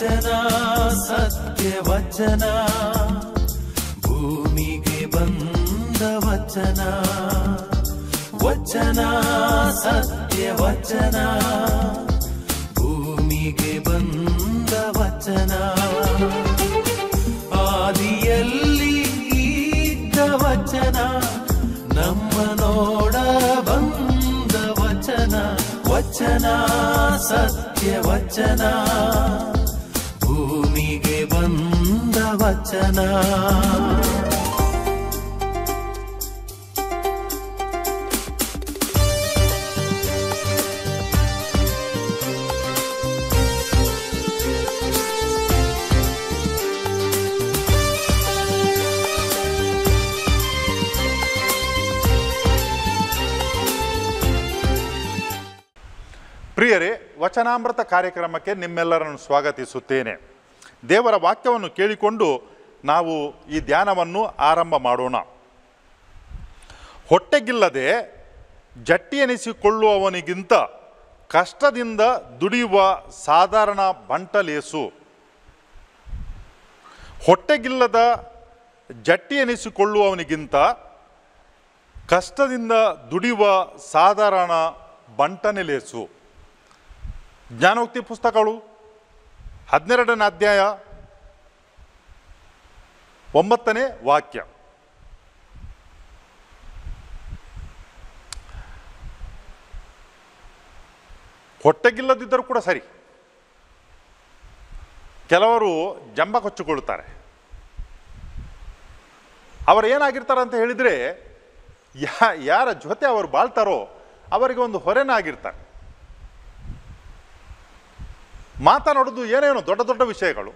ವಚನ ಸತ್ಯ ವಚನ ಭೂಮಿಗೆ ಬಂದ ವಚನ ವಚನ ಸತ್ಯ ವಚನ ಭೂಮಿಗೆ ಬಂದ ವಚನ ಆದಿಯಲ್ಲಿ ಇದ್ದ ವಚನ ನಮ್ಮ ನೋಡ ಬಂದ ವಚನ ವಚನ ಸತ್ಯ ವಚನ ಭೂಮಿಗೆ ಬಂದ ವಚನ ಪ್ರಿಯರೇ, ವಚನಾಮೃತ ಕಾರ್ಯಕ್ರಮಕ್ಕೆ ನಿಮ್ಮೆಲ್ಲರನ್ನು ಸ್ವಾಗತಿಸುತ್ತೇನೆ. ದೇವರ ವಾಕ್ಯವನ್ನು ಕೇಳಿಕೊಂಡು ನಾವು ಈ ಧ್ಯಾನವನ್ನು ಆರಂಭ ಮಾಡೋಣ. ಹೊಟ್ಟೆಗಿಲ್ಲದೆ ಜಟ್ಟಿ ಎನಿಸಿಕೊಳ್ಳುವವನಿಗಿಂತ ಕಷ್ಟದಿಂದ ದುಡಿಯುವ ಸಾಧಾರಣ ಬಂಟಲೇಸು. ಹೊಟ್ಟೆಗಿಲ್ಲದ ಜಟ್ಟಿ ಎನಿಸಿಕೊಳ್ಳುವವನಿಗಿಂತ ಕಷ್ಟದಿಂದ ದುಡಿಯುವ ಸಾಧಾರಣ ಬಂಟನೆ ಲೇಸು. ಜ್ಞಾನೋಕ್ತಿ ಪುಸ್ತಕಗಳು 12ನೇ ಅಧ್ಯಾಯ 9ನೇ ವಾಕ್ಯ. ಹೊಟ್ಟೆಗಿಲ್ಲದಿದ್ದರೂ ಕೂಡ ಸರಿ, ಕೆಲವರು ಜಂಬ ಕೊಚ್ಚಿಕೊಳ್ಳುತ್ತಾರೆ. ಅವರು ಏನಾಗಿರ್ತಾರೆ ಅಂತ ಹೇಳಿದರೆ, ಯಾರ ಜೊತೆ ಅವರು ಬಾಳ್ತಾರೋ ಅವರಿಗೆ ಒಂದು ಹೊರೆನಾಗಿರ್ತಾರೆ. ಮಾತನಾಡೋದು ಏನೇನೋ ದೊಡ್ಡ ದೊಡ್ಡ ವಿಷಯಗಳು,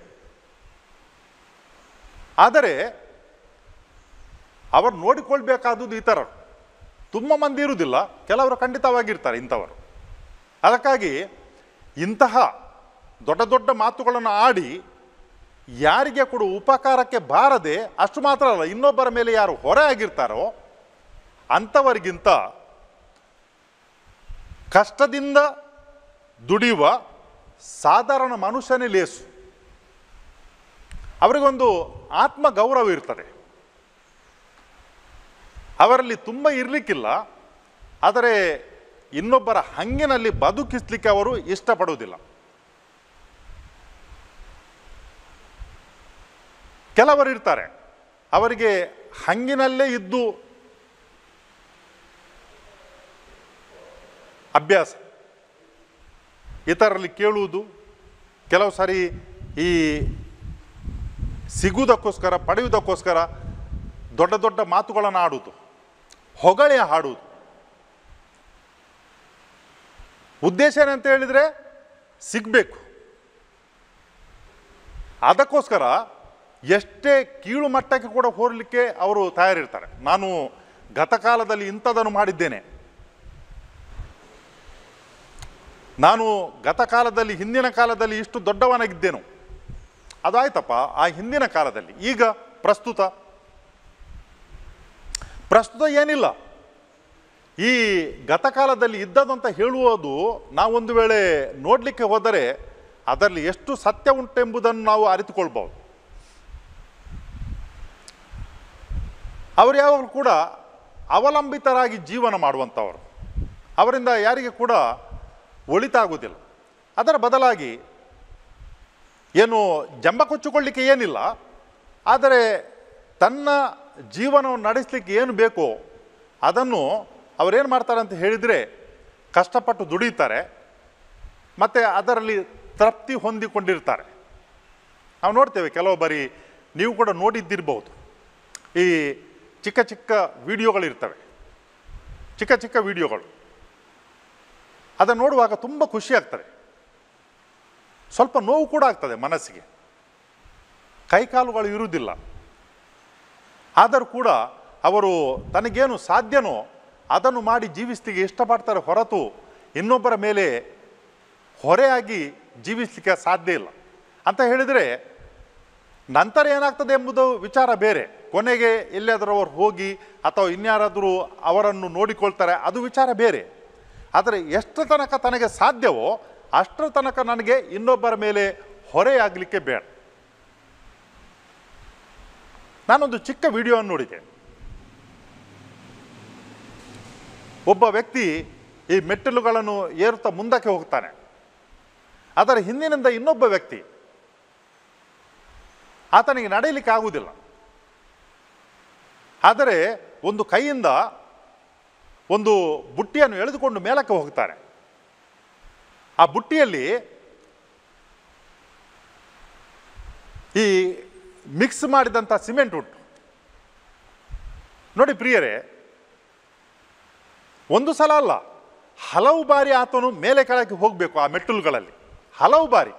ಆದರೆ ಅವರು ನೋಡಿಕೊಳ್ಬೇಕಾದದ್ದು ಈ ಥರ ತುಂಬ ಮಂದಿ ಇರುವುದಿಲ್ಲ, ಕೆಲವರು ಖಂಡಿತವಾಗಿರ್ತಾರೆ ಇಂಥವರು. ಅದಕ್ಕಾಗಿ ಇಂತಹ ದೊಡ್ಡ ದೊಡ್ಡ ಮಾತುಗಳನ್ನು ಆಡಿ ಯಾರಿಗೆ ಕೂಡ ಉಪಕಾರಕ್ಕೆ ಬಾರದೆ, ಅಷ್ಟು ಮಾತ್ರ ಅಲ್ಲ, ಇನ್ನೊಬ್ಬರ ಮೇಲೆ ಯಾರು ಹೊರೆ ಆಗಿರ್ತಾರೋ ಅಂಥವರಿಗಿಂತ ಕಷ್ಟದಿಂದ ದುಡಿಯುವ ಸಾಧಾರಣ ಮನುಷ್ಯನೇ ಲೇಸು. ಅವರಿಗೊಂದು ಆತ್ಮ ಗೌರವ ಇರ್ತದೆ. ಅವರಲ್ಲಿ ತುಂಬ ಇರಲಿಕ್ಕಿಲ್ಲ, ಆದರೆ ಇನ್ನೊಬ್ಬರ ಹಂಗಿನಲ್ಲಿ ಬದುಕಿಸ್ಲಿಕ್ಕೆ ಅವರು ಇಷ್ಟಪಡುವುದಿಲ್ಲ. ಕೆಲವರು ಇರ್ತಾರೆ, ಅವರಿಗೆ ಹಂಗಿನಲ್ಲೇ ಇದ್ದು ಅಭ್ಯಾಸ, ಇತರರಲ್ಲಿ ಕೇಳುವುದು, ಕೆಲವು ಸಾರಿ ಈ ಸಿಗುವುದಕ್ಕೋಸ್ಕರ ಪಡೆಯುವುದಕ್ಕೋಸ್ಕರ ದೊಡ್ಡ ದೊಡ್ಡ ಮಾತುಗಳನ್ನು ಆಡುವುದು, ಹೊಗಳೆ ಹಾಡುವುದು. ಉದ್ದೇಶ ಏನಂತ ಹೇಳಿದರೆ ಸಿಗಬೇಕು. ಅದಕ್ಕೋಸ್ಕರ ಎಷ್ಟೇ ಕೀಳು ಮಟ್ಟಕ್ಕೆ ಕೂಡ ಹೋರಲಿಕ್ಕೆ ಅವರು ತಯಾರಿರ್ತಾರೆ. ನಾನು ಗತಕಾಲದಲ್ಲಿ ಇಂಥದನ್ನು ಮಾಡಿದ್ದೇನೆ, ನಾನು ಗತಕಾಲದಲ್ಲಿ ಹಿಂದಿನ ಕಾಲದಲ್ಲಿ ಇಷ್ಟು ದೊಡ್ಡವನಾಗಿದ್ದೇನು, ಅದು ಆಯ್ತಪ್ಪ ಆ ಹಿಂದಿನ ಕಾಲದಲ್ಲಿ. ಈಗ ಪ್ರಸ್ತುತ ಏನಿಲ್ಲ. ಈ ಗತಕಾಲದಲ್ಲಿ ಇದ್ದದ್ದು ಅಂತ ಹೇಳುವುದು ನಾವೊಂದು ವೇಳೆ ನೋಡಲಿಕ್ಕೆ ಹೋದರೆ ಅದರಲ್ಲಿ ಎಷ್ಟು ಸತ್ಯ ಉಂಟೆಂಬುದನ್ನು ನಾವು ಅರಿತುಕೊಳ್ಬೋದು. ಅವರು ಯಾವಾಗಲೂ ಕೂಡ ಅವಲಂಬಿತರಾಗಿ ಜೀವನ ಮಾಡುವಂಥವರು, ಅವರಿಂದ ಯಾರಿಗೆ ಕೂಡ ಒಳಿತಾಗುವುದಿಲ್ಲ. ಅದರ ಬದಲಾಗಿ ಏನು ಜಂಬ ಕೊಚ್ಚಿಕೊಳ್ಳಲಿಕ್ಕೆ ಏನಿಲ್ಲ, ಆದರೆ ತನ್ನ ಜೀವನವನ್ನು ನಡೆಸಲಿಕ್ಕೆ ಏನು ಬೇಕೋ ಅದನ್ನು ಅವರೇನು ಮಾಡ್ತಾರೆ ಅಂತ ಹೇಳಿದರೆ ಕಷ್ಟಪಟ್ಟು ದುಡಿತಾರೆ, ಮತ್ತು ಅದರಲ್ಲಿ ತೃಪ್ತಿ ಹೊಂದಿಕೊಂಡಿರ್ತಾರೆ. ನಾವು ನೋಡ್ತೇವೆ, ಕೆಲವು ಬಾರಿ ನೀವು ಕೂಡ ನೋಡಿದ್ದಿರ್ಬೋದು, ಈ ಚಿಕ್ಕ ಚಿಕ್ಕ ವಿಡಿಯೋಗಳಿರ್ತವೆ, ಚಿಕ್ಕ ಚಿಕ್ಕ ವಿಡಿಯೋಗಳು. ಅದನ್ನು ನೋಡುವಾಗ ತುಂಬ ಖುಷಿ ಆಗ್ತದೆ, ಸ್ವಲ್ಪ ನೋವು ಕೂಡ ಆಗ್ತದೆ ಮನಸ್ಸಿಗೆ. ಕೈಕಾಲುಗಳು ಇರುವುದಿಲ್ಲ, ಆದರೂ ಕೂಡ ಅವರು ತನಗೇನು ಸಾಧ್ಯನೋ ಅದನ್ನು ಮಾಡಿ ಜೀವಿಸಲಿಕ್ಕೆ ಇಷ್ಟಪಡ್ತಾರೆ ಹೊರತು ಇನ್ನೊಬ್ಬರ ಮೇಲೆ ಹೊರೆಯಾಗಿ ಜೀವಿಸಲಿಕ್ಕೆ ಸಾಧ್ಯ ಇಲ್ಲ. ಅಂತ ಹೇಳಿದರೆ ನಂತರ ಏನಾಗ್ತದೆ ಎಂಬುದು ವಿಚಾರ ಬೇರೆ. ಕೊನೆಗೆ ಎಲ್ಲಿಯಾದರೂ ಅವರು ಹೋಗಿ ಅಥವಾ ಇನ್ಯಾರಾದರೂ ಅವರನ್ನು ನೋಡಿಕೊಳ್ತಾರೆ, ಅದು ವಿಚಾರ ಬೇರೆ. ಆದರೆ ಎಷ್ಟು ತನಕ ತನಗೆ ಸಾಧ್ಯವೋ ಅಷ್ಟರ ತನಕ ನನಗೆ ಇನ್ನೊಬ್ಬರ ಮೇಲೆ ಹೊರೆಯಾಗಲಿಕ್ಕೆ ಬೇಡ. ನಾನೊಂದು ಚಿಕ್ಕ ವಿಡಿಯೋವನ್ನು ನೋಡಿದೆ. ಒಬ್ಬ ವ್ಯಕ್ತಿ ಈ ಮೆಟ್ಟಿಲುಗಳನ್ನು ಏರುತ್ತಾ ಮುಂದಕ್ಕೆ ಹೋಗ್ತಾನೆ. ಅದರ ಹಿಂದಿನಿಂದ ಇನ್ನೊಬ್ಬ ವ್ಯಕ್ತಿ, ಆತನಿಗೆ ನಡೆಯಲಿಕ್ಕೆ ಆಗುವುದಿಲ್ಲ. ಆದರೆ ಒಂದು ಕೈಯಿಂದ ಒಂದು ಬುಟ್ಟಿಯನ್ನು ಎಳೆದುಕೊಂಡು ಮೇಲಕ್ಕೆ ಹೋಗ್ತಾನೆ. ಆ ಬುಟ್ಟಿಯಲ್ಲಿ ಈ ಮಿಕ್ಸ್ ಮಾಡಿದಂಥ ಸಿಮೆಂಟ್ ಉಂಟು. ನೋಡಿ ಪ್ರಿಯರೇ, ಒಂದು ಸಲ ಅಲ್ಲ, ಹಲವು ಬಾರಿ ಆತನು ಮೇಲೆ ಕೆಳಗೆ ಹೋಗಬೇಕು ಆ ಮೆಟ್ಟಿಲುಗಳಲ್ಲಿ. ಹಲವು ಬಾರಿ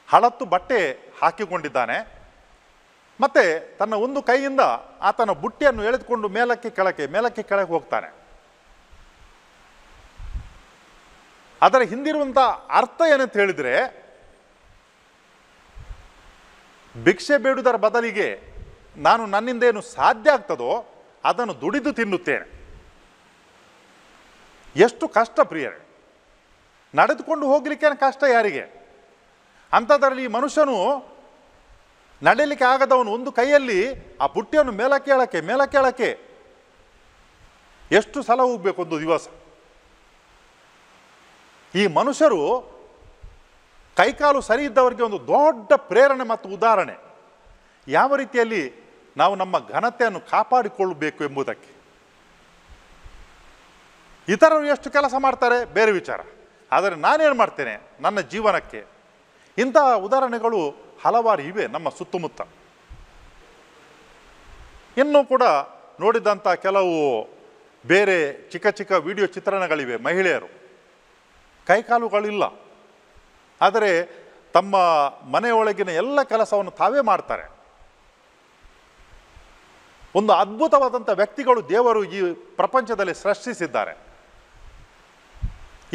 ಹಳತ್ತು ಬಟ್ಟೆ ಹಾಕಿಕೊಂಡಿದ್ದಾನೆ. ಮತ್ತೆ ತನ್ನ ಒಂದು ಕೈಯಿಂದ ಆತನ ಬುಟ್ಟಿಯನ್ನು ಎಳೆದುಕೊಂಡು ಮೇಲಕ್ಕೆ ಕೆಳಗೆ ಹೋಗ್ತಾನೆ. ಅದರ ಹಿಂದಿರುವಂಥ ಅರ್ಥ ಏನಂತ ಹೇಳಿದರೆ, ಭಿಕ್ಷೆ ಬೇಡುವುದರ ಬದಲಿಗೆ ನಾನು ನನ್ನಿಂದ ಏನು ಸಾಧ್ಯ ಆಗ್ತದೋ ಅದನ್ನು ದುಡಿದು ತಿನ್ನುತ್ತೇನೆ. ಎಷ್ಟು ಕಷ್ಟ ಪ್ರಿಯರೇ! ನಡೆದುಕೊಂಡು ಹೋಗಲಿಕ್ಕೆ ಕಷ್ಟ ಯಾರಿಗೆ? ಅಂಥದ್ರಲ್ಲಿ ಈ ಮನುಷ್ಯನು ನಡೆಯಲಿಕ್ಕೆ ಆಗದವನು ಒಂದು ಕೈಯಲ್ಲಿ ಆ ಬುಟ್ಟಿಯನ್ನು ಮೇಲಕ್ಕೆ ಎಷ್ಟು ಸಲ ಹೋಗಬೇಕು ಒಂದು ದಿವಸ? ಈ ಮನುಷ್ಯರು ಕೈಕಾಲು ಸರಿ ಇದ್ದವರಿಗೆ ಒಂದು ದೊಡ್ಡ ಪ್ರೇರಣೆ ಮತ್ತು ಉದಾಹರಣೆ. ಯಾವ ರೀತಿಯಲ್ಲಿ ನಾವು ನಮ್ಮ ಘನತೆಯನ್ನು ಕಾಪಾಡಿಕೊಳ್ಳಬೇಕು ಎಂಬುದಕ್ಕೆ. ಇತರರು ಎಷ್ಟು ಕೆಲಸ ಮಾಡ್ತಾರೆ ಬೇರೆ ವಿಚಾರ, ಆದರೆ ನಾನೇನು ಮಾಡ್ತೇನೆ ನನ್ನ ಜೀವನಕ್ಕೆ? ಇಂತಹ ಉದಾಹರಣೆಗಳು ಹಲವಾರು ಇವೆ ನಮ್ಮ ಸುತ್ತಮುತ್ತ. ಇನ್ನೂ ಕೂಡ ನೋಡಿದಂಥ ಕೆಲವು ಬೇರೆ ಚಿಕ್ಕ ವಿಡಿಯೋ ಚಿತ್ರಣಗಳಿವೆ. ಮಹಿಳೆಯರು ಕೈಕಾಲುಗಳಿಲ್ಲ, ಆದರೆ ತಮ್ಮ ಮನೆಯೊಳಗಿನ ಎಲ್ಲ ಕೆಲಸವನ್ನು ತಾವೇ ಮಾಡ್ತಾರೆ. ಒಂದು ಅದ್ಭುತವಾದಂಥ ವ್ಯಕ್ತಿಗಳು ದೇವರು ಈ ಪ್ರಪಂಚದಲ್ಲಿ ಸೃಷ್ಟಿಸಿದ್ದಾರೆ.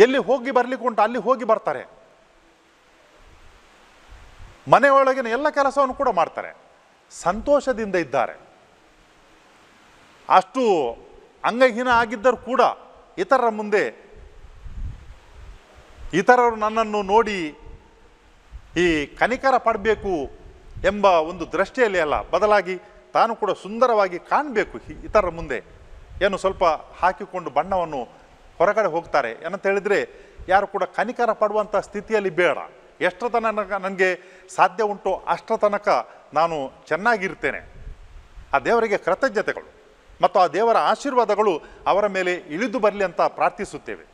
ಎಲ್ಲಿ ಹೋಗಿ ಬರಲಿಕ್ಕೆ ಉಂಟು ಅಲ್ಲಿ ಹೋಗಿ ಬರ್ತಾರೆ. ಮನೆಯೊಳಗಿನ ಎಲ್ಲ ಕೆಲಸವನ್ನು ಕೂಡ ಮಾಡ್ತಾರೆ, ಸಂತೋಷದಿಂದ ಇದ್ದಾರೆ. ಅಷ್ಟು ಅಂಗಹೀನ ಆಗಿದ್ದರೂ ಕೂಡ ಇತರರ ಮುಂದೆ ಇತರರು ನನ್ನನ್ನು ನೋಡಿ ಈ ಕನಿಕರ ಪಡಬೇಕು ಎಂಬ ಒಂದು ದೃಷ್ಟಿಯಲ್ಲಿ ಅಲ್ಲ, ಬದಲಾಗಿ ತಾನು ಕೂಡ ಸುಂದರವಾಗಿ ಕಾಣಬೇಕು ಇತರರ ಮುಂದೆ. ಏನು ಸ್ವಲ್ಪ ಹಾಕಿಕೊಂಡು ಬಣ್ಣವನ್ನು ಹೊರಗಡೆ ಹೋಗ್ತಾರೆ. ಏನಂತ ಹೇಳಿದರೆ ಯಾರು ಕೂಡ ಕನಿಕರ ಪಡುವಂಥ ಸ್ಥಿತಿಯಲ್ಲಿ ಬೇಡ. ಎಷ್ಟರ ತನಕ ನನಗೆ ಸಾಧ್ಯ ಉಂಟೋ ಅಷ್ಟರ ತನಕ ನಾನು ಚೆನ್ನಾಗಿರ್ತೇನೆ. ಆ ದೇವರಿಗೆ ಕೃತಜ್ಞತೆಗಳು ಮತ್ತು ಆ ದೇವರ ಆಶೀರ್ವಾದಗಳು ಅವರ ಮೇಲೆ ಇಳಿದು ಬರಲಿ ಅಂತ ಪ್ರಾರ್ಥಿಸುತ್ತೇವೆ.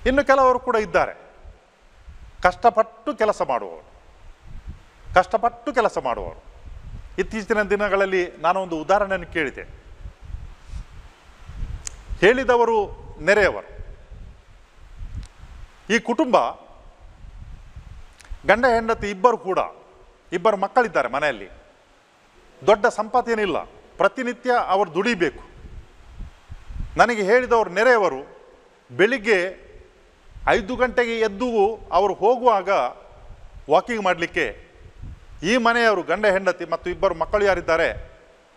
ಇನ್ನು ಕೆಲವರು ಕೂಡ ಇದ್ದಾರೆ ಕಷ್ಟಪಟ್ಟು ಕೆಲಸ ಮಾಡುವವರು. ಇತ್ತೀಚಿನ ದಿನಗಳಲ್ಲಿ ನಾನೊಂದು ಉದಾಹರಣೆಯನ್ನು ಕೇಳಿದೆ. ಹೇಳಿದವರು ನೆರೆಯವರು. ಈ ಕುಟುಂಬ ಗಂಡ ಹೆಂಡತಿ ಇಬ್ಬರು ಮಕ್ಕಳಿದ್ದಾರೆ ಮನೆಯಲ್ಲಿ. ದೊಡ್ಡ ಸಂಪಾದನೆಯಿಲ್ಲ, ಪ್ರತಿನಿತ್ಯ ಅವರು ದುಡಿಬೇಕು. ನನಗೆ ಹೇಳಿದವರು ನೆರೆಯವರು ಬೆಳಿಗ್ಗೆ 5 ಗಂಟೆಗೆ ಎದ್ದು ಅವರು ಹೋಗುವಾಗ ವಾಕಿಂಗ್ ಮಾಡಲಿಕ್ಕೆ ಈ ಮನೆಯವರು ಗಂಡ ಹೆಂಡತಿ ಮತ್ತು 2 ಮಕ್ಕಳು ಯಾರಿದ್ದಾರೆ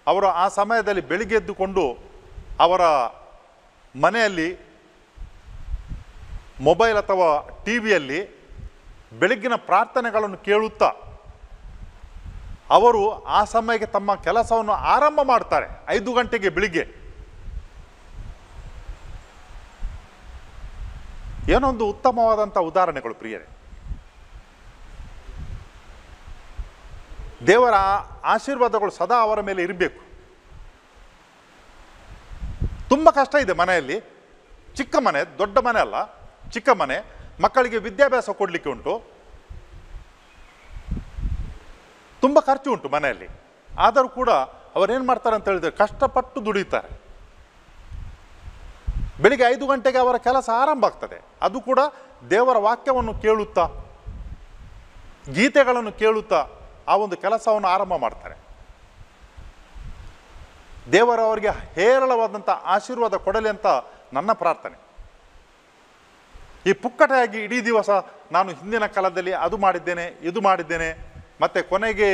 ಅವರು ಆ ಸಮಯದಲ್ಲಿ ಬೆಳಿಗ್ಗೆ ಎದ್ದುಕೊಂಡು ಅವರ ಮನೆಯಲ್ಲಿ ಮೊಬೈಲ್ ಅಥವಾ ಟಿವಿಯಲ್ಲಿ ಬೆಳಗ್ಗಿನ ಪ್ರಾರ್ಥನೆಗಳನ್ನು ಕೇಳುತ್ತಾ ಅವರು ಆ ಸಮಯಕ್ಕೆ ತಮ್ಮ ಕೆಲಸವನ್ನು ಆರಂಭ ಮಾಡ್ತಾರೆ. 5 ಗಂಟೆಗೆ ಬೆಳಿಗ್ಗೆ. ಏನೊಂದು ಉತ್ತಮವಾದಂಥ ಉದಾಹರಣೆಗಳು ಪ್ರಿಯರೇ. ದೇವರ ಆಶೀರ್ವಾದಗಳು ಸದಾ ಅವರ ಮೇಲೆ ಇರಬೇಕು. ತುಂಬ ಕಷ್ಟ ಇದೆ ಮನೆಯಲ್ಲಿ. ಚಿಕ್ಕ ಮನೆ, ದೊಡ್ಡ ಮನೆ ಅಲ್ಲ, ಚಿಕ್ಕ ಮನೆ. ಮಕ್ಕಳಿಗೆ ವಿದ್ಯಾಭ್ಯಾಸ ಕೊಡಲಿಕ್ಕೆ ಉಂಟು, ತುಂಬ ಖರ್ಚು ಉಂಟು ಮನೆಯಲ್ಲಿ. ಆದರೂ ಕೂಡ ಅವರೇನು ಮಾಡ್ತಾರೆ ಅಂತ ಹೇಳಿದರೆ ಕಷ್ಟಪಟ್ಟು ದುಡಿತಾರೆ. ಬೆಳಿಗ್ಗೆ 5 ಗಂಟೆಗೆ ಅವರ ಕೆಲಸ ಆರಂಭ ಆಗ್ತದೆ. ಅದು ಕೂಡ ದೇವರ ವಾಕ್ಯವನ್ನು ಕೇಳುತ್ತಾ, ಗೀತೆಗಳನ್ನು ಕೇಳುತ್ತಾ ಆ ಒಂದು ಕೆಲಸವನ್ನು ಆರಂಭ ಮಾಡ್ತಾರೆ. ದೇವರ ಅವರಿಗೆ ಹೇರಳವಾದಂಥ ಆಶೀರ್ವಾದ ಕೊಡಲಿ ಅಂತ ನನ್ನ ಪ್ರಾರ್ಥನೆ. ಈ ಪುಕ್ಕಟೆಯಾಗಿ ಇಡೀ ದಿವಸ ನಾನು ಹಿಂದಿನ ಕಾಲದಲ್ಲಿ ಅದು ಮಾಡಿದ್ದೇನೆ, ಇದು ಮಾಡಿದ್ದೇನೆ, ಮತ್ತು ಕೊನೆಗೆ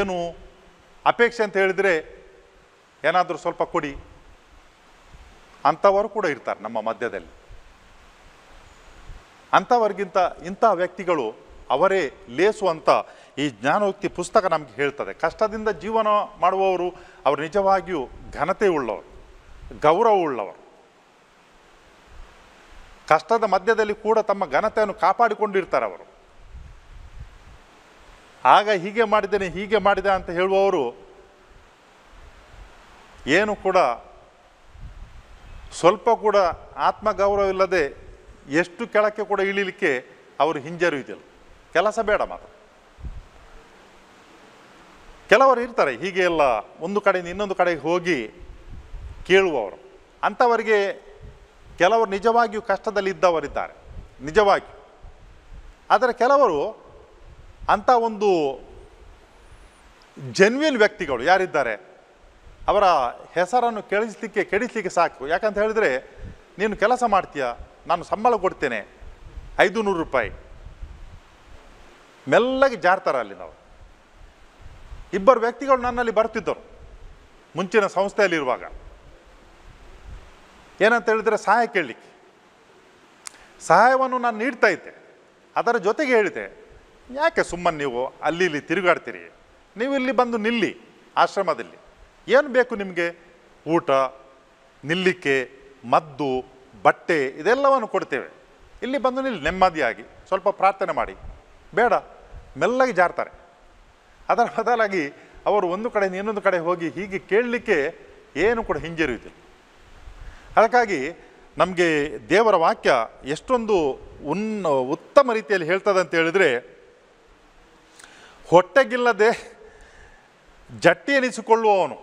ಏನು ಅಪೇಕ್ಷೆ ಅಂತ ಹೇಳಿದರೆ ಏನಾದರೂ ಸ್ವಲ್ಪ ಕೊಡಿ ಅಂಥವರು ಕೂಡ ಇರ್ತಾರೆ ನಮ್ಮ ಮಧ್ಯದಲ್ಲಿ. ಅಂಥವ್ರಿಗಿಂತ ಇಂಥ ವ್ಯಕ್ತಿಗಳು ಅವರೇ ಲೇಸು ಅಂತ ಈ ಜ್ಞಾನೋಕ್ತಿ ಪುಸ್ತಕ ನಮಗೆ ಹೇಳ್ತದೆ. ಕಷ್ಟದಿಂದ ಜೀವನ ಮಾಡುವವರು ಅವರು ನಿಜವಾಗಿಯೂ ಘನತೆ ಉಳ್ಳವರು, ಗೌರವ ಉಳ್ಳವರು. ಕಷ್ಟದ ಮಧ್ಯದಲ್ಲಿ ಕೂಡ ತಮ್ಮ ಘನತೆಯನ್ನು ಕಾಪಾಡಿಕೊಂಡಿರ್ತಾರೆ ಅವರು. ಆಗ ಹೀಗೆ ಮಾಡಿದ್ದೇನೆ ಹೀಗೆ ಮಾಡಿದೆ ಅಂತ ಹೇಳುವವರು ಏನು ಕೂಡ ಸ್ವಲ್ಪ ಕೂಡ ಆತ್ಮಗೌರವ ಇಲ್ಲದೆ ಎಷ್ಟು ಕೆಳಕ್ಕೆ ಕೂಡ ಇಳಿಲಿಕ್ಕೆ ಅವರು ಹಿಂಜರಿಯುವುದಿಲ್ಲ. ಕೆಲಸ ಬೇಡ ಮಾತ್ರ. ಕೆಲವರು ಇರ್ತಾರೆ ಹೀಗೆ ಎಲ್ಲ ಒಂದು ಕಡೆಯಿಂದ ಇನ್ನೊಂದು ಕಡೆಗೆ ಹೋಗಿ ಕೇಳುವವರು. ಅಂಥವರಿಗೆ ಕೆಲವರು ನಿಜವಾಗಿಯೂ ಕಷ್ಟದಲ್ಲಿ ಇದ್ದವರಿದ್ದಾರೆ, ನಿಜವಾಗಿಯೂ. ಆದರೆ ಕೆಲವರು ಅಂಥ ಒಂದು ಜೆನ್ವಿನ್ ವ್ಯಕ್ತಿಗಳು ಯಾರಿದ್ದಾರೆ ಅವರ ಹೆಸರನ್ನು ಕೆಡಿಸಲಿಕ್ಕೆ ಸಾಕು. ಯಾಕಂತ ಹೇಳಿದರೆ, ನೀನು ಕೆಲಸ ಮಾಡ್ತೀಯ, ನಾನು ಸಂಬಳ ಕೊಡ್ತೇನೆ 500 ರೂಪಾಯಿ, ಮೆಲ್ಲಗೆ ಜಾರ್ತಾರೆ ಅಲ್ಲಿ. ನಾವು ಇಬ್ಬರು ವ್ಯಕ್ತಿಗಳು ನನ್ನಲ್ಲಿ ಬರ್ತಿದ್ದರು ಮುಂಚಿನ ಸಂಸ್ಥೆಯಲ್ಲಿರುವಾಗ. ಏನಂತ ಹೇಳಿದರೆ, ಸಹಾಯ ಕೇಳಲಿಕ್ಕೆ. ಸಹಾಯವನ್ನು ನಾನು ನೀಡ್ತಾ ಇದ್ದೆ. ಅದರ ಜೊತೆಗೆ ಹೇಳಿದೆ, ಯಾಕೆ ಸುಮ್ಮನೆ ನೀವು ಅಲ್ಲಿ ಇಲ್ಲಿ ತಿರುಗಾಡ್ತೀರಿ, ನೀವು ಇಲ್ಲಿ ಬಂದು ನಿಲ್ಲಿ ಆಶ್ರಮದಲ್ಲಿ. ಏನು ಬೇಕು ನಿಮಗೆ? ಊಟ, ನಿಲ್ಲಿಕ್ಕೆ, ಮದ್ದು, ಬಟ್ಟೆ ಇದೆಲ್ಲವನ್ನು ಕೊಡ್ತೇವೆ. ಇಲ್ಲಿ ಬಂದು ನಿಲ್ಲಿ ನೆಮ್ಮದಿಯಾಗಿ ಸ್ವಲ್ಪ ಪ್ರಾರ್ಥನೆ ಮಾಡಿ. ಬೇಡ, ಮೆಲ್ಲಗೆ ಜಾರ್ತಾರೆ. ಅದರ ಬದಲಾಗಿ ಅವರು ಒಂದು ಕಡೆಯಿಂದ ಇನ್ನೊಂದು ಕಡೆ ಹೋಗಿ ಹೀಗೆ ಕೇಳಲಿಕ್ಕೆ ಏನು ಕೂಡ ಹಿಂಜರಿಯುವುದಿಲ್ಲ. ಅದಕ್ಕಾಗಿ ನಮಗೆ ದೇವರ ವಾಕ್ಯ ಎಷ್ಟೊಂದು ಉತ್ತಮ ರೀತಿಯಲ್ಲಿ ಹೇಳ್ತದೆ ಅಂತ ಹೇಳಿದರೆ, ಹೊಟ್ಟೆಗಿಲ್ಲದೆ ಜಟ್ಟಿ ಎನಿಸಿಕೊಳ್ಳುವವನು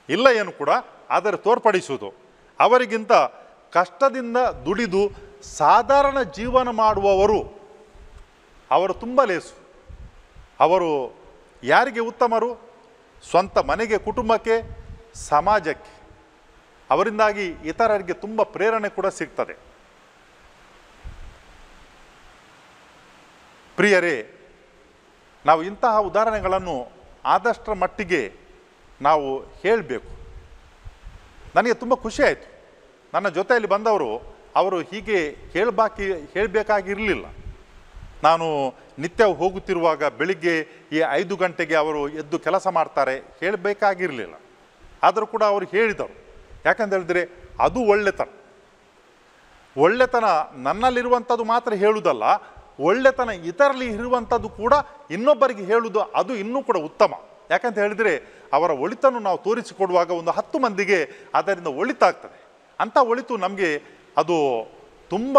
ಇಲ್ಲ ಏನು ಕೂಡ ಆದರೆ ತೋರ್ಪಡಿಸುವುದು, ಅವರಿಗಿಂತ ಕಷ್ಟದಿಂದ ದುಡಿದು ಸಾಧಾರಣ ಜೀವನ ಮಾಡುವವರು ಅವರು ತುಂಬ ಲೇಸು. ಅವರು ಯಾರಿಗೆ ಉತ್ತಮರು? ಸ್ವಂತ ಮನೆಗೆ, ಕುಟುಂಬಕ್ಕೆ, ಸಮಾಜಕ್ಕೆ. ಅವರಿಂದಾಗಿ ಇತರರಿಗೆ ತುಂಬ ಪ್ರೇರಣೆ ಕೂಡ ಸಿಗ್ತದೆ. ಪ್ರಿಯರೇ, ನಾವು ಇಂತಹ ಉದಾಹರಣೆಗಳನ್ನು ಆದಷ್ಟರ ಮಟ್ಟಿಗೆ ನಾವು ಹೇಳಬೇಕು. ನನಗೆ ತುಂಬ ಖುಷಿ ಆಯಿತು. ನನ್ನ ಜೊತೆಯಲ್ಲಿ ಬಂದವರು ಅವರು ಹೀಗೆ ಹೇಳಬೇಕಾಗಿರಲಿಲ್ಲ. ನಾನು ನಿತ್ಯ ಹೋಗುತ್ತಿರುವಾಗ ಬೆಳಿಗ್ಗೆ ಈ 5 ಗಂಟೆಗೆ ಅವರು ಎದ್ದು ಕೆಲಸ ಮಾಡ್ತಾರೆ ಹೇಳಬೇಕಾಗಿರಲಿಲ್ಲ. ಆದರೂ ಕೂಡ ಅವರು ಹೇಳಿದರು. ಯಾಕಂತ ಹೇಳಿದರೆ, ಅದು ಒಳ್ಳೆತನ ನನ್ನಲ್ಲಿರುವಂಥದ್ದು ಮಾತ್ರ ಹೇಳುವುದಲ್ಲ, ಒಳ್ಳೆತನ ಇದರಲ್ಲಿ ಇರುವಂಥದ್ದು ಕೂಡ ಇನ್ನೊಬ್ಬರಿಗೆ ಹೇಳುವುದು ಅದು ಇನ್ನೂ ಕೂಡ ಉತ್ತಮ. ಯಾಕಂತ ಹೇಳಿದರೆ, ಅವರ ಒಳಿತನ್ನು ನಾವು ತೋರಿಸಿಕೊಡುವಾಗ ಒಂದು 10 ಮಂದಿಗೆ ಅದರಿಂದ ಒಳಿತಾಗ್ತದೆ. ಅಂಥ ಒಳಿತು ನಮಗೆ ಅದು ತುಂಬ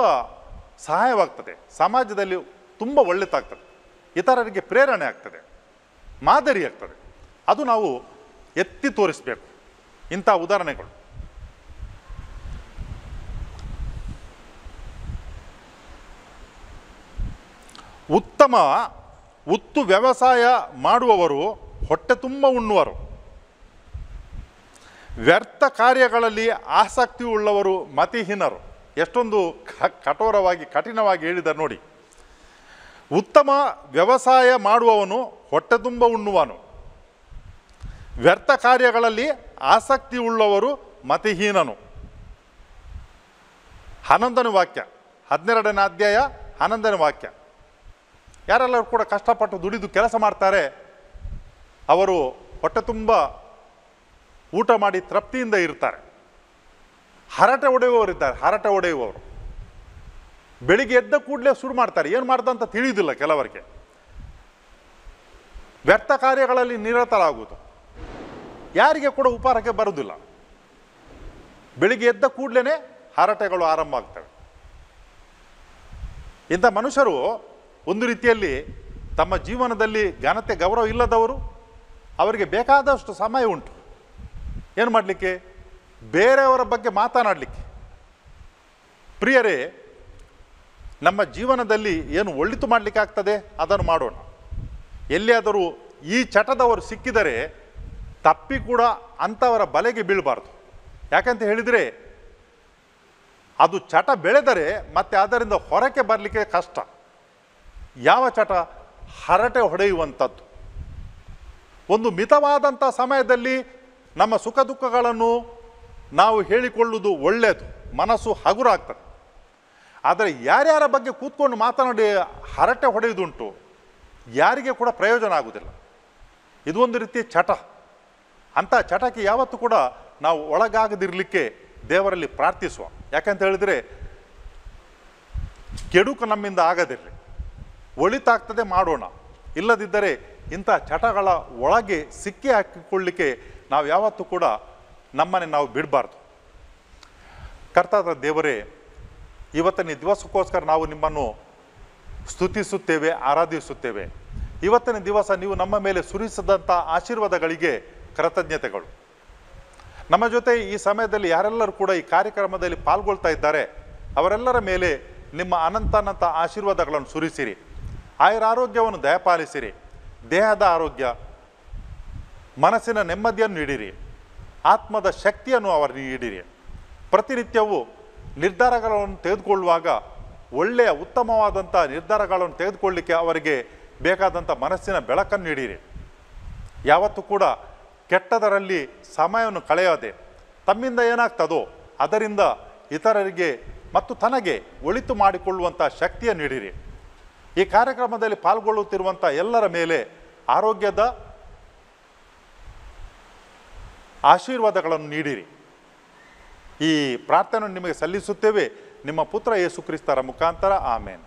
ಸಹಾಯವಾಗ್ತದೆ. ಸಮಾಜದಲ್ಲಿ ತುಂಬ ಒಳ್ಳೆತಾಗ್ತದೆ, ಇತರರಿಗೆ ಪ್ರೇರಣೆ ಆಗ್ತದೆ, ಮಾದರಿ ಆಗ್ತದೆ. ಅದು ನಾವು ಎತ್ತಿ ತೋರಿಸಬೇಕು ಇಂಥ ಉದಾಹರಣೆಗಳು. ಉತ್ತಮ ಉತ್ತು ವ್ಯವಸಾಯ ಮಾಡುವವರು ಹೊಟ್ಟೆ ತುಂಬ ಉಣ್ಣುವರು, ವ್ಯರ್ಥ ಕಾರ್ಯಗಳಲ್ಲಿ ಆಸಕ್ತಿ ಉಳ್ಳವರು ಮತಿಹೀನರು. ಎಷ್ಟೊಂದು ಕಠೋರವಾಗಿ ಕಠಿಣವಾಗಿ ಹೇಳಿದ್ದಾರೆ ನೋಡಿ. ಉತ್ತಮ ವ್ಯವಸಾಯ ಮಾಡುವವನು ಹೊಟ್ಟೆ ತುಂಬ ಉಣ್ಣುವನು, ವ್ಯರ್ಥ ಕಾರ್ಯಗಳಲ್ಲಿ ಆಸಕ್ತಿ ಉಳ್ಳವರು ಮತಿಹೀನನು. 11ನೇ ವಾಕ್ಯ, 12ನೇ ಅಧ್ಯಾಯ 11ನೇ ವಾಕ್ಯ. ಯಾರೆಲ್ಲರೂ ಕೂಡ ಕಷ್ಟಪಟ್ಟು ದುಡಿದು ಕೆಲಸ ಮಾಡ್ತಾರೆ ಅವರು ಹೊಟ್ಟೆ ತುಂಬ ಊಟ ಮಾಡಿ ತೃಪ್ತಿಯಿಂದ ಇರ್ತಾರೆ. ಹರಟೆ ಹೊಡೆಯುವವರಿದ್ದಾರೆ, ಹರಟೆ ಹೊಡೆಯುವವರು ಬೆಳಿಗ್ಗೆ ಎದ್ದ ಕೂಡಲೇ ಶುರು ಮಾಡ್ತಾರೆ. ಏನು ಮಾಡ್ದಂತ ತಿಳಿಯುವುದಿಲ್ಲ ಕೆಲವರಿಗೆ. ವ್ಯರ್ಥ ಕಾರ್ಯಗಳಲ್ಲಿ ನಿರತರಾಗುವುದು, ಯಾರಿಗೆ ಕೂಡ ಉಪಹಾರಕ್ಕೆ ಬರುವುದಿಲ್ಲ. ಬೆಳಿಗ್ಗೆ ಎದ್ದ ಕೂಡಲೇ ಹರಟೆಗಳು ಆರಂಭ ಆಗ್ತವೆ. ಇಂಥ ಮನುಷ್ಯರು ಒಂದು ರೀತಿಯಲ್ಲಿ ತಮ್ಮ ಜೀವನದಲ್ಲಿ ಘನತೆ ಗೌರವ ಇಲ್ಲದವರು. ಅವರಿಗೆ ಬೇಕಾದಷ್ಟು ಸಮಯ ಉಂಟು ಏನು ಮಾಡಲಿಕ್ಕೆ? ಬೇರೆಯವರ ಬಗ್ಗೆ ಮಾತನಾಡಲಿಕ್ಕೆ. ಪ್ರಿಯರೇ, ನಮ್ಮ ಜೀವನದಲ್ಲಿ ಏನು ಒಳಿತು ಮಾಡಲಿಕ್ಕೆ ಆಗ್ತದೆ ಅದನ್ನು ಮಾಡೋಣ. ಎಲ್ಲಿಯಾದರೂ ಈ ಚಟದವರು ಸಿಕ್ಕಿದರೆ ತಪ್ಪಿ ಕೂಡ ಅಂಥವರ ಬಲೆಗೆ ಬೀಳಬಾರ್ದು. ಯಾಕಂತ ಹೇಳಿದರೆ, ಅದು ಚಟ ಬೆಳೆದರೆ ಮತ್ತೆ ಅದರಿಂದ ಹೊರಕ್ಕೆ ಬರಲಿಕ್ಕೆ ಕಷ್ಟ. ಯಾವ ಚಟ? ಹರಟೆ ಹೊಡೆಯುವಂಥದ್ದು. ಒಂದು ಮಿತವಾದಂಥ ಸಮಯದಲ್ಲಿ ನಮ್ಮ ಸುಖ ದುಃಖಗಳನ್ನು ನಾವು ಹೇಳಿಕೊಳ್ಳುವುದು ಒಳ್ಳೆಯದು, ಮನಸ್ಸು ಹಗುರ ಆಗ್ತದೆ. ಆದರೆ ಯಾರ್ಯಾರ ಬಗ್ಗೆ ಕೂತ್ಕೊಂಡು ಮಾತನಾಡಿ ಹರಟೆ ಹೊಡೆಯುವುದುಂಟು, ಯಾರಿಗೆ ಕೂಡ ಪ್ರಯೋಜನ ಆಗುವುದಿಲ್ಲ. ಇದು ಒಂದು ರೀತಿಯ ಚಟ. ಅಂಥ ಚಟಕ್ಕೆ ಯಾವತ್ತೂ ಕೂಡ ನಾವು ಒಳಗಾಗದಿರಲಿಕ್ಕೆ ದೇವರಲ್ಲಿ ಪ್ರಾರ್ಥಿಸುವ. ಯಾಕಂತ ಹೇಳಿದರೆ ಕೆಡುಕು ನಮ್ಮಿಂದ ಆಗದಿರಲಿ, ಒಳಿತಾಗ್ತದೆ ಮಾಡೋಣ. ಇಲ್ಲದಿದ್ದರೆ ಇಂಥ ಚಟಗಳ ಒಳಗೆ ಸಿಕ್ಕಿ ಹಾಕಿಕೊಳ್ಳಲಿಕ್ಕೆ ನಾವು ಯಾವತ್ತೂ ಕೂಡ ನಮ್ಮನ್ನು ನಾವು ಬಿಡಬಾರ್ದು. ಕರ್ತಾದ ದೇವರೇ, ಇವತ್ತಿನ ದಿವಸಕ್ಕೋಸ್ಕರ ನಾವು ನಿಮ್ಮನ್ನು ಸ್ತುತಿಸುತ್ತೇವೆ, ಆರಾಧಿಸುತ್ತೇವೆ. ಇವತ್ತಿನ ದಿವಸ ನೀವು ನಮ್ಮ ಮೇಲೆ ಸುರಿಸಿದಂಥ ಆಶೀರ್ವಾದಗಳಿಗೆ ಕೃತಜ್ಞತೆಗಳು. ನಮ್ಮ ಜೊತೆ ಈ ಸಮಯದಲ್ಲಿ ಯಾರೆಲ್ಲರೂ ಕೂಡ ಈ ಕಾರ್ಯಕ್ರಮದಲ್ಲಿ ಪಾಲ್ಗೊಳ್ತಾ ಇದ್ದಾರೆ ಅವರೆಲ್ಲರ ಮೇಲೆ ನಿಮ್ಮ ಅನಂತ ಆಶೀರ್ವಾದಗಳನ್ನು ಸುರಿಸಿರಿ. ಆಯುರಾರೋಗ್ಯವನ್ನು ದಯಪಾಲಿಸಿರಿ. ದೇಹದ ಆರೋಗ್ಯ, ಮನಸ್ಸಿನ ನೆಮ್ಮದಿಯನ್ನು ನೀಡಿರಿ. ಆತ್ಮದ ಶಕ್ತಿಯನ್ನು ಅವರಿಗೆ ನೀಡಿರಿ. ಪ್ರತಿನಿತ್ಯವೂ ನಿರ್ಧಾರಗಳನ್ನು ತೆಗೆದುಕೊಳ್ಳುವಾಗ ಒಳ್ಳೆಯ ಉತ್ತಮವಾದಂಥ ನಿರ್ಧಾರಗಳನ್ನು ತೆಗೆದುಕೊಳ್ಳಲಿಕ್ಕೆ ಅವರಿಗೆ ಬೇಕಾದಂಥ ಮನಸ್ಸಿನ ಬೆಳಕನ್ನು ನೀಡಿರಿ. ಯಾವತ್ತೂ ಕೂಡ ಕೆಟ್ಟದರಲ್ಲಿ ಸಮಯವನ್ನು ಕಳೆಯದೆ ತಮ್ಮಿಂದ ಏನಾಗ್ತದೋ ಅದರಿಂದ ಇತರರಿಗೆ ಮತ್ತು ತನಗೆ ಒಳಿತು ಮಾಡಿಕೊಳ್ಳುವಂಥ ಶಕ್ತಿಯನ್ನು ನೀಡಿರಿ. ಈ ಕಾರ್ಯಕ್ರಮದಲ್ಲಿ ಪಾಲ್ಗೊಳ್ಳುತ್ತಿರುವಂಥ ಎಲ್ಲರ ಮೇಲೆ ಆರೋಗ್ಯದ ಆಶೀರ್ವಾದಗಳನ್ನು ನೀಡಿರಿ. ಈ ಪ್ರಾರ್ಥನೆಯನ್ನು ನಿಮಗೆ ಸಲ್ಲಿಸುತ್ತೇವೆ ನಿಮ್ಮ ಪುತ್ರ ಯೇಸು ಕ್ರಿಸ್ತರ ಮುಖಾಂತರ. ಆಮೇನ್.